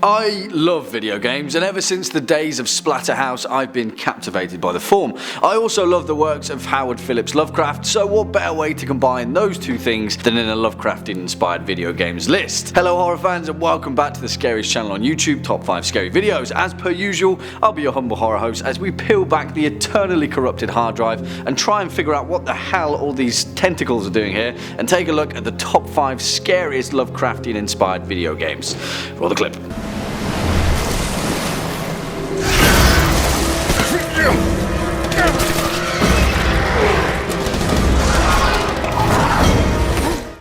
I love video games, and ever since the days of Splatterhouse I've been captivated by the form. I also love the works of Howard Phillips Lovecraft, so what better way to combine those two things than in a Lovecraftian inspired video games list. Hello horror fans and welcome back to the Scariest channel on YouTube, top 5 scary videos. As per usual, I'll be your humble horror host as we peel back the eternally corrupted hard drive and try and figure out what the hell all these tentacles are doing here and take a look at the top 5 scariest Lovecraftian inspired video games. Roll the clip.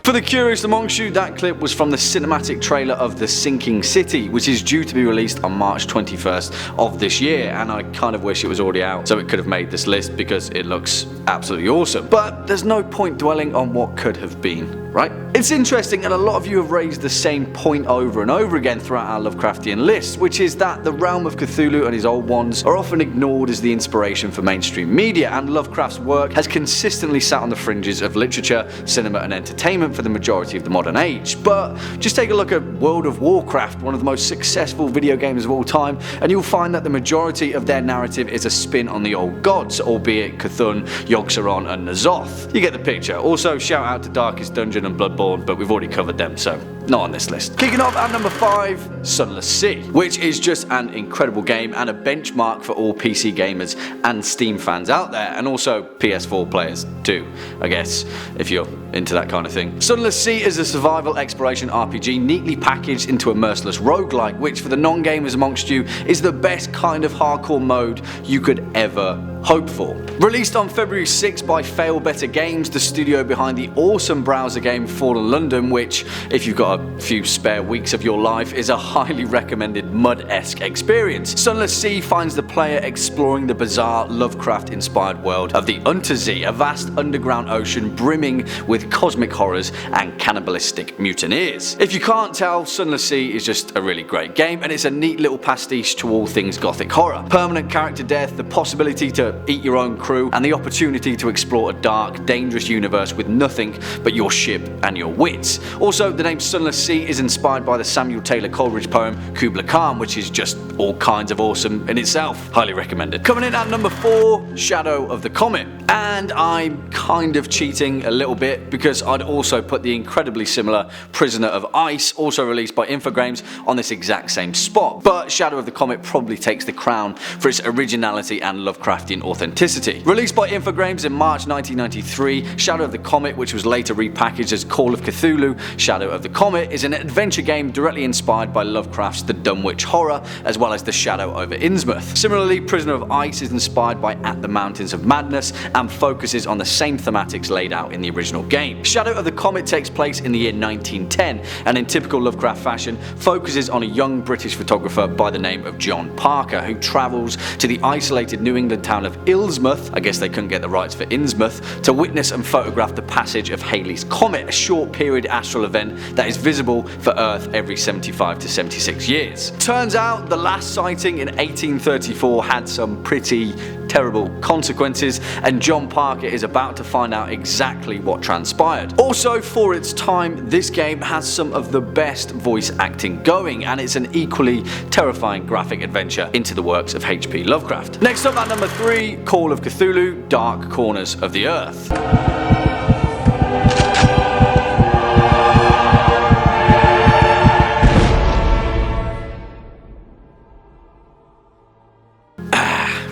For the curious amongst you, that clip was from the cinematic trailer of The Sinking City, which is due to be released on March 21st of this year, and I kind of wish it was already out so it could have made this list because it looks absolutely awesome. But there's no point dwelling on what could have been, right? It's interesting, and a lot of you have raised the same point over and over again throughout our Lovecraftian lists, which is that the realm of Cthulhu and his old ones are often ignored as the inspiration for mainstream media, and Lovecraft's work has consistently sat on the fringes of literature, cinema and entertainment for the majority of the modern age. But just take a look at World of Warcraft, one of the most successful video games of all time, and you'll find that the majority of their narrative is a spin on the old gods, albeit Cthulhu, Yogg-Saron and N'Zoth. You get the picture. Also, shout out to Darkest Dungeon and Bloodborne, but we've already covered them, so not on this list. Kicking off at number 5, Sunless Sea, which is just an incredible game and a benchmark for all PC gamers and Steam fans out there, and also PS4 players too, I guess, if you're into that kind of thing. Sunless Sea is a survival exploration RPG neatly packaged into a merciless roguelike, which for the non-gamers amongst you is the best kind of hardcore mode you could ever hope for. Released on February 6 by Fail Better Games, the studio behind the awesome browser game Fallen London, which, if you've got a few spare weeks of your life, is a highly recommended Mud-esque experience. Sunless Sea finds the player exploring the bizarre Lovecraft-inspired world of the Untersee, a vast underground ocean brimming with cosmic horrors and cannibalistic mutineers. If you can't tell, Sunless Sea is just a really great game, and it's a neat little pastiche to all things gothic horror. Permanent character death, the possibility to eat your own crew, and the opportunity to explore a dark, dangerous universe with nothing but your ship and your wits. Also, the name Sunless Sea is inspired by the Samuel Taylor Coleridge poem Kubla Khan, which is just all kinds of awesome in itself. Highly recommended. Coming in at number 4, Shadow of the Comet. And I'm kind of cheating a little bit because I'd also put the incredibly similar Prisoner of Ice, also released by Infogrames, on this exact same spot. But Shadow of the Comet probably takes the crown for its originality and Lovecraftian authenticity. Released by Infogrames in March 1993, Shadow of the Comet, which was later repackaged as Call of Cthulhu, Shadow of the Comet is an adventure game directly inspired by Lovecraft's The Dunwich Horror, as well as The Shadow over Innsmouth. Similarly, Prisoner of Ice is inspired by At the Mountains of Madness and focuses on the same thematics laid out in the original game. Shadow of the Comet takes place in the year 1910 and in typical Lovecraft fashion focuses on a young British photographer by the name of John Parker who travels to the isolated New England town of Innsmouth, I guess they couldn't get the rights for Innsmouth, to witness and photograph the passage of Halley's Comet, a short period astral event that is visible for Earth every 75 to 76 years. Turns out the last sighting in 1834 had some pretty terrible consequences, and John Parker is about to find out exactly what transpired. Also, for its time, this game has some of the best voice acting going, and it's an equally terrifying graphic adventure into the works of H.P. Lovecraft. Next up at number 3, Call of Cthulhu, Dark Corners of the Earth.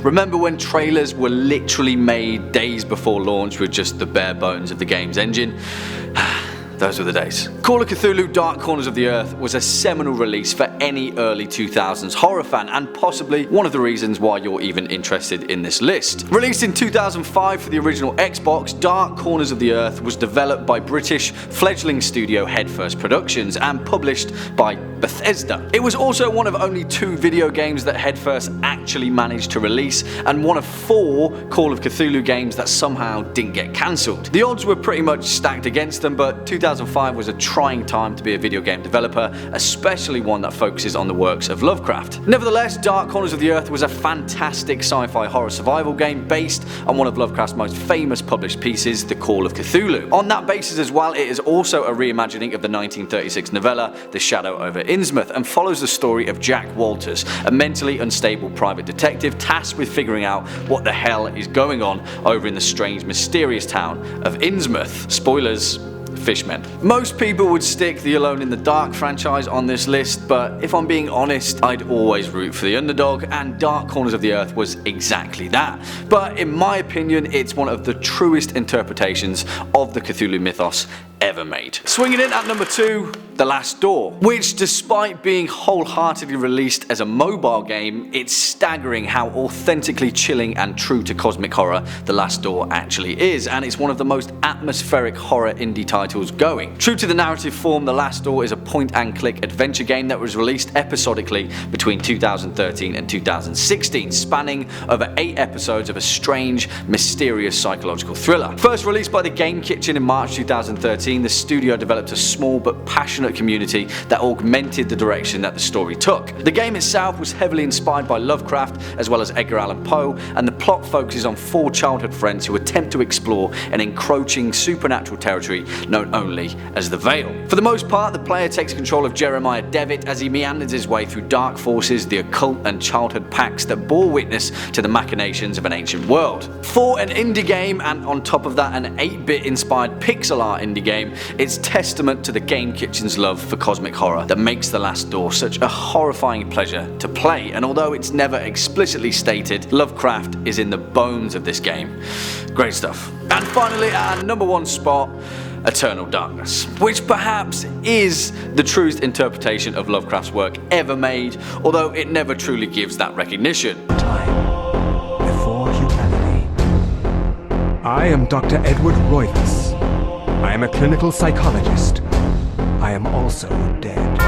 Remember when trailers were literally made days before launch with just the bare bones of the game's engine? Those were the days. Call of Cthulhu Dark Corners of the Earth was a seminal release for any early 2000s horror fan, and possibly one of the reasons why you're even interested in this list. Released in 2005 for the original Xbox, Dark Corners of the Earth was developed by British fledgling studio Headfirst Productions and published by Bethesda. It was also one of only 2 video games that Headfirst actually managed to release, and one of 4 Call of Cthulhu games that somehow didn't get cancelled. The odds were pretty much stacked against them, but 2005 was a trying time to be a video game developer, especially one that focuses on the works of Lovecraft. Nevertheless, Dark Corners of the Earth was a fantastic sci-fi horror survival game based on one of Lovecraft's most famous published pieces, The Call of Cthulhu. On that basis as well, it is also a reimagining of the 1936 novella The Shadow over Innsmouth and follows the story of Jack Walters, a mentally unstable private detective tasked with figuring out what the hell is going on over in the strange, mysterious town of Innsmouth. Spoilers: fishmen. Most people would stick the Alone in the Dark franchise on this list, but if I'm being honest, I'd always root for the underdog, and Dark Corners of the Earth was exactly that. But in my opinion, it's one of the truest interpretations of the Cthulhu mythos ever made. Swinging in at number 2, The Last Door, which despite being wholeheartedly released as a mobile game, it's staggering how authentically chilling and true to cosmic horror The Last Door actually is, and it's one of the most atmospheric horror indie titles going. True to the narrative form, The Last Door is a point-and-click adventure game that was released episodically between 2013 and 2016, spanning over 8 episodes of a strange, mysterious psychological thriller. First released by the Game Kitchen in March 2013, the studio developed a small but passionate community that augmented the direction that the story took. The game itself was heavily inspired by Lovecraft as well as Edgar Allan Poe, and the plot focuses on 4 childhood friends who attempt to explore an encroaching supernatural territory known only as the Veil. For the most part, the player takes control of Jeremiah Devitt as he meanders his way through dark forces, the occult and childhood pacts that bore witness to the machinations of an ancient world. For an indie game, and on top of that an 8-bit inspired pixel art indie game, it's testament to the Game Kitchen's love for cosmic horror that makes The Last Door such a horrifying pleasure to play, and although it's never explicitly stated, Lovecraft is in the bones of this game. Great stuff. And finally, at our number 1 spot, Eternal Darkness, which perhaps is the truest interpretation of Lovecraft's work ever made, although it never truly gives that recognition. Time before humanity. I am Dr. Edward Roivas. I am a clinical psychologist. I am also dead.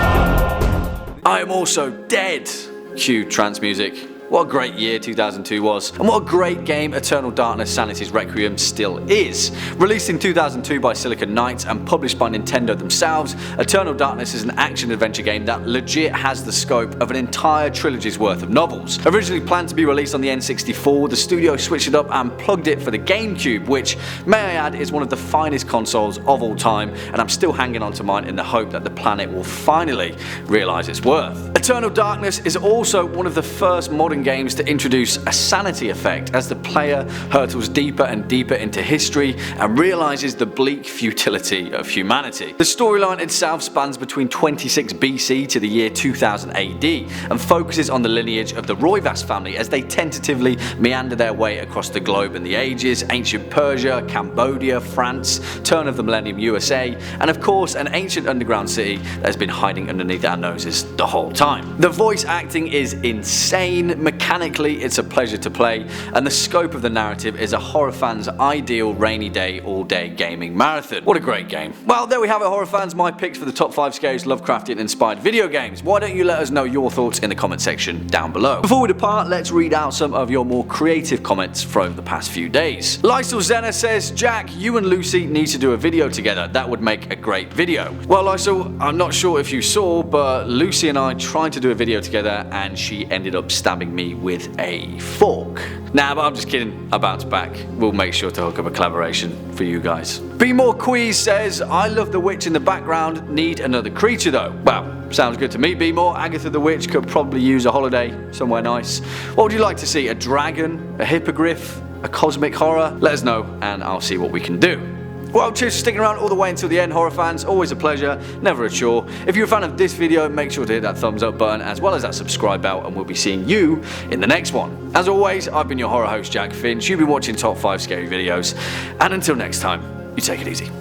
I am also dead. Cue trance music. What a great year 2002 was, and what a great game Eternal Darkness Sanity's Requiem still is. Released in 2002 by Silicon Knights and published by Nintendo themselves, Eternal Darkness is an action-adventure game that legit has the scope of an entire trilogy's worth of novels. Originally planned to be released on the N64, the studio switched it up and plugged it for the GameCube, which, may I add, is one of the finest consoles of all time, and I'm still hanging on to mine in the hope that the planet will finally realise its worth. Eternal Darkness is also one of the first modern games to introduce a sanity effect as the player hurtles deeper and deeper into history and realises the bleak futility of humanity. The storyline itself spans between 26 BC to the year 2000 AD and focuses on the lineage of the Roivas family as they tentatively meander their way across the globe in the ages, ancient Persia, Cambodia, France, turn of the millennium USA, and of course an ancient underground city that has been hiding underneath our noses the whole time. The voice acting is insane, mechanically it's a pleasure to play, and the scope of the narrative is a horror fan's ideal rainy day all day gaming marathon. What a great game. Well, there we have it, horror fans, my picks for the top 5 scariest Lovecraftian inspired video games. Why don't you let us know your thoughts in the comment section down below. Before we depart, let's read out some of your more creative comments from the past few days. Lysel Zena says, Jack, you and Lucy need to do a video together. That would make a great video. Well, Lysel, I'm not sure if you saw, but Lucy and I tried to do a video together and she ended up stabbing me with a fork. Nah, but I'm just kidding. I bounce back. We'll make sure to hook up a collaboration for you guys. Be More Queez says, I love the witch in the background, need another creature though. Well, sounds good to me, Be More. Agatha the Witch could probably use a holiday somewhere nice. What would you like to see? A dragon? A hippogriff? A cosmic horror? Let us know and I'll see what we can do. Well, cheers for sticking around all the way until the end, horror fans. Always a pleasure, never a chore. If you're a fan of this video, make sure to hit that thumbs up button as well as that subscribe bell, and we'll be seeing you in the next one. As always, I've been your horror host, Jack Finch. You've been watching Top 5 Scary Videos, and until next time, you take it easy.